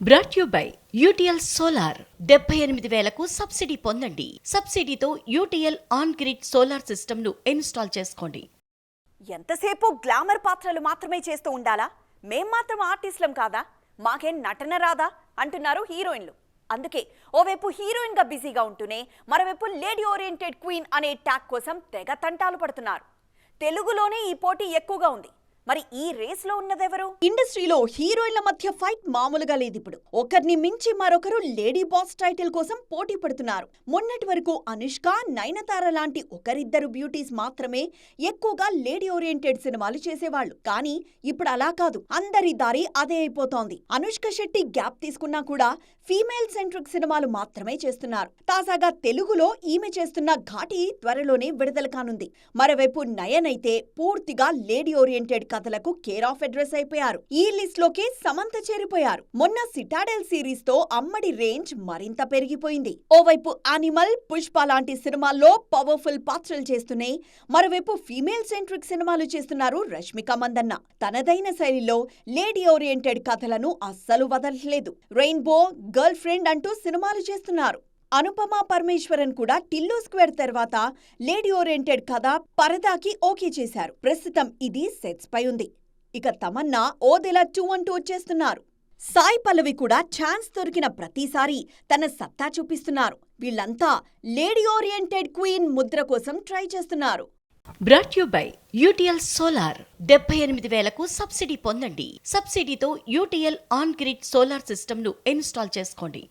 Brought you by UTL solar 78,000కు subsidy పొందండి. సబ్సిడీతో UTL on grid solar system ను ఇన్స్టాల్ చేసుకోండి. ఎంతసేపు గ్లామర్ పాత్రలు మాత్రమే చేస్తూ ఉండాలా? మేం మాత్రం ఆర్టిస్టులం కాదా? మాకేం నటన రాదా అంటున్నారు హీరోయిన్లు. అందుకే ఓవైపు హీరోయిన్ గా బిజీగా ఉంటూనే మరోవైపు లేడీ ఓరియంటెడ్ క్వీన్ అనే ట్యాగ్ కోసం తెగ తంటాలు పడుతున్నారు. తెలుగులోనే ఈ పోటీ ఎక్కువగా ఉంది. మరి ఈ రేస్ లో ఉన్నదెవరు? ఇండస్ట్రీలో హీరోయిన్ల మధ్య ఫైట్ మామూలుగా లేదు. ఇప్పుడు ఒకరిని మించి మరొకరు లేడీ బాస్ టైటిల్ కోసం పోటీ పడుతున్నారు. మొన్నటి వరకు అనుష్క, నయనతార లాంటి ఒకరిద్దరు బ్యూటీస్ మాత్రమే ఎక్కువగా లేడీ ఓరియంటెడ్ సినిమాలు చేసేవాళ్లు. కానీ ఇప్పుడు అలా కాదు, అందరి దారి అదే అయిపోతోంది. అనుష్క శెట్టి గ్యాప్ తీసుకున్నా కూడా ఫీమేల్ సెంట్రిక్ సినిమాలు మాత్రమే చేస్తున్నారు. తాజాగా తెలుగులో ఈమె చేస్తున్న ఘాటి త్వరలోనే విడుదల కానుంది. మరోవైపు నయన్ అయితే పూర్తిగా లేడీ ఓరియంటెడ్ కథలకు కేర్ ఆఫ్ అడ్రస్ అయిపోయారు. ఈ లిస్ట్ లోకే సమంత చేరిపోయారు. మొన్న సిటాడెల్ సిరీస్ తో అమ్మడి రేంజ్ మరింత పెరిగిపోయింది. ఓవైపు యానిమల్, పుష్ప లాంటి సినిమాల్లో పవర్ఫుల్ పాత్రలు చేస్తూనే మరోవైపు ఫీమేల్ సెంట్రిక్ సినిమాలు చేస్తున్నారు రష్మిక మందన్న. తనదైన శైలిలో లేడీ ఓరియంటెడ్ కథలను అస్సలు వదలట్లేదు. రెయిన్బో, గర్ల్ ఫ్రెండ్ అంటూ సినిమాలు చేస్తున్నారు. అనుపమ పరమేశ్వరన్ కూడా టిల్లు స్క్వేర్ తర్వాత లేడీ ఓరియంటెడ్ కథ పరదాకి ఓకే చేశారు. ప్రస్తుతం ఇది సెట్స్ పై ఉంది. ఇక తమన్నా ఓదెలా 2 అంటూ వచ్చేస్తున్నారు. సాయి పల్లవి కూడా ఛాన్స్ దొరికిన ప్రతిసారి తన సత్తా చూపిస్తున్నారు. వీళ్లంతా లేడీ ఓరియంటెడ్ క్వీన్ ముద్ర కోసం ట్రై చేస్తున్నారు. Brought you by UTL solar 78,000కు సబ్సిడీ పొందండి. సబ్సిడీతో UTL on grid solar system ను ఇన్స్టాల్ చేసుకోండి.